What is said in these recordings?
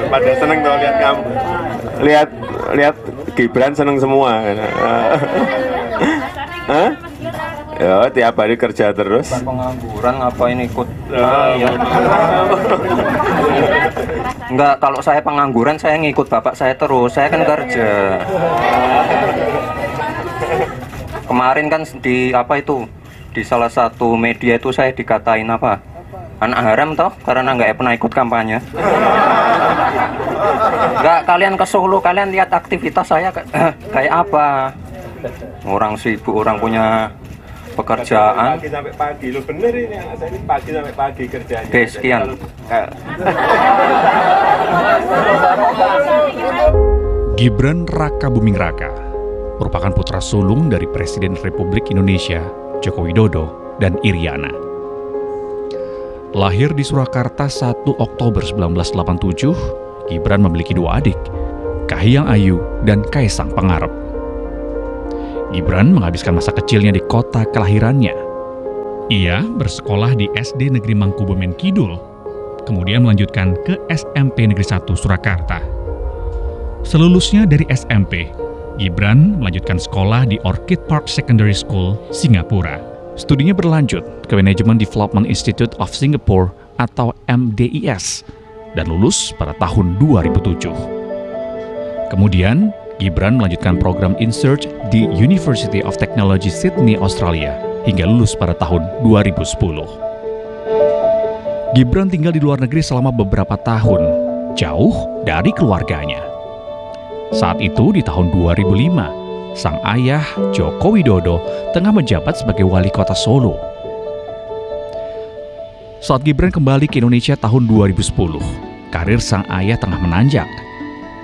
Pada seneng tuh lihat kamu. Lihat Gibran seneng semua. Hah? Ya, tiap hari kerja terus. Pengangguran ngapain ikut? Ya. Enggak, kalau saya pengangguran saya ngikut bapak saya terus. Saya kan kerja. Kemarin kan di apa itu? Di salah satu media itu saya dikatain apa? Anak haram toh karena nggak pernah ikut kampanye. Nggak, kalian ke Solo, kalian lihat aktivitas saya kayak apa? Orang sibuk, orang punya pekerjaan. Pagi sampai pagi, lo bener ini anak saya ini pagi sampai pagi kerjanya. Oke, sekian. Gibran Raka Buming Raka merupakan putra sulung dari Presiden Republik Indonesia Joko Widodo dan Iriana. Lahir di Surakarta 1 Oktober 1987, Gibran memiliki dua adik, Kahiyang Ayu dan Kaisang Pangarep. Gibran menghabiskan masa kecilnya di kota kelahirannya. Ia bersekolah di SD Negeri Mangkubumen Kidul, kemudian melanjutkan ke SMP Negeri 1 Surakarta. Selulusnya dari SMP, Gibran melanjutkan sekolah di Orchid Park Secondary School, Singapura. Studinya berlanjut ke Management Development Institute of Singapore atau MDIS dan lulus pada tahun 2007. Kemudian, Gibran melanjutkan program In-Search di University of Technology Sydney, Australia hingga lulus pada tahun 2010. Gibran tinggal di luar negeri selama beberapa tahun, jauh dari keluarganya. Saat itu di tahun 2005, sang ayah Joko Widodo tengah menjabat sebagai wali kota Solo. Saat Gibran kembali ke Indonesia tahun 2010, karir sang ayah tengah menanjak.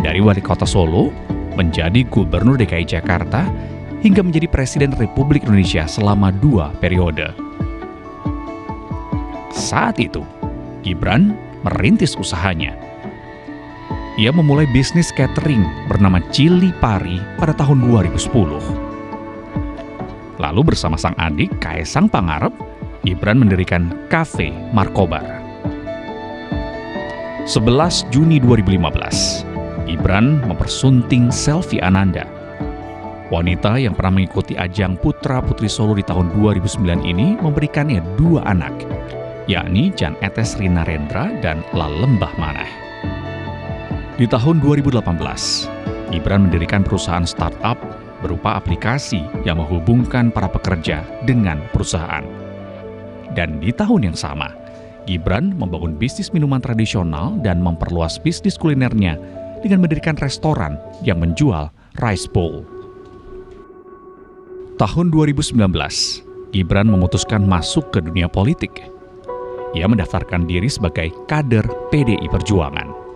Dari wali kota Solo, menjadi Gubernur DKI Jakarta, hingga menjadi Presiden Republik Indonesia selama 2 periode. Saat itu, Gibran merintis usahanya. Ia memulai bisnis catering bernama Chili Pari pada tahun 2010. Lalu bersama sang adik Kaisang Pangarep, Gibran mendirikan Cafe Markobar. 11 Juni 2015, Gibran mempersunting Selvi Ananda. Wanita yang pernah mengikuti ajang Putra Putri Solo di tahun 2009 ini memberikannya 2 anak, yakni Jan Etes Rina Rendra dan Lalembah Maneh. Di tahun 2018, Gibran mendirikan perusahaan startup berupa aplikasi yang menghubungkan para pekerja dengan perusahaan. Dan di tahun yang sama, Gibran membangun bisnis minuman tradisional dan memperluas bisnis kulinernya dengan mendirikan restoran yang menjual rice bowl. Tahun 2019, Gibran memutuskan masuk ke dunia politik. Ia mendaftarkan diri sebagai kader PDI Perjuangan.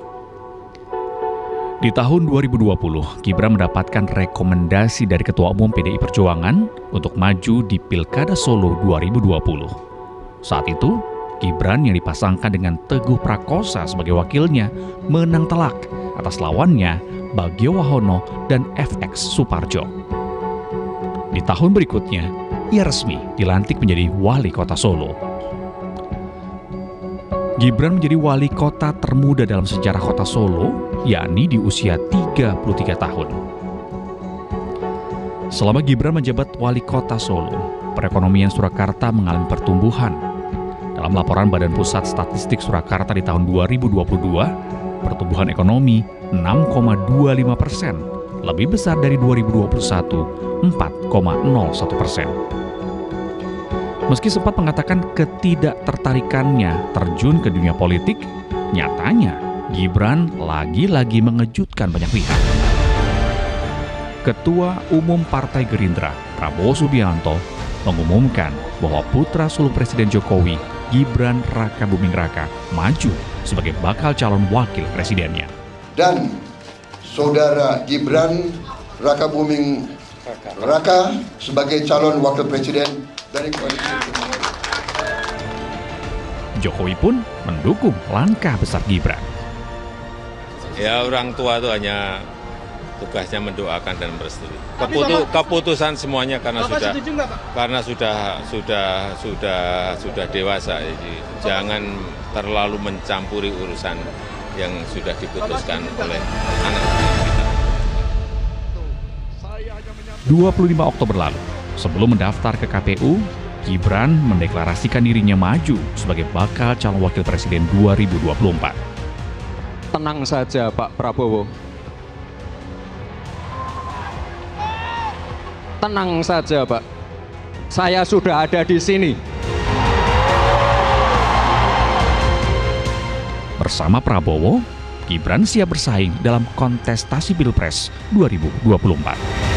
Di tahun 2020, Gibran mendapatkan rekomendasi dari Ketua Umum PDI Perjuangan untuk maju di Pilkada Solo 2020. Saat itu, Gibran yang dipasangkan dengan Teguh Prakosa sebagai wakilnya menang telak atas lawannya Bagio Wahono dan FX Suparjo. Di tahun berikutnya, ia resmi dilantik menjadi wali kota Solo. Gibran menjadi wali kota termuda dalam sejarah kota Solo, yakni di usia 33 tahun. Selama Gibran menjabat wali kota Solo, perekonomian Surakarta mengalami pertumbuhan. Dalam laporan Badan Pusat Statistik Surakarta di tahun 2022, pertumbuhan ekonomi 6,25%, lebih besar dari 2021, 4,01%. Meski sempat mengatakan ketidaktertarikannya terjun ke dunia politik, nyatanya Gibran lagi-lagi mengejutkan banyak pihak. Ketua Umum Partai Gerindra, Prabowo Subianto, mengumumkan bahwa putra sulung Presiden Jokowi, Gibran Raka Buming Raka, maju sebagai bakal calon wakil presidennya. Dan Saudara Gibran Raka Buming Raka sebagai calon wakil presiden dari koalisi. Jokowi pun mendukung langkah besar Gibran. Ya, orang tua itu hanya tugasnya mendoakan dan merestui. Keputusan semuanya karena sudah dewasa, jadi jangan terlalu mencampuri urusan yang sudah diputuskan oleh anak kita. 25 Oktober lalu, sebelum mendaftar ke KPU, Gibran mendeklarasikan dirinya maju sebagai bakal calon wakil presiden 2024. Tenang saja Pak Prabowo. Tenang saja Pak. Saya sudah ada di sini. Bersama Prabowo, Gibran siap bersaing dalam kontestasi Pilpres 2024.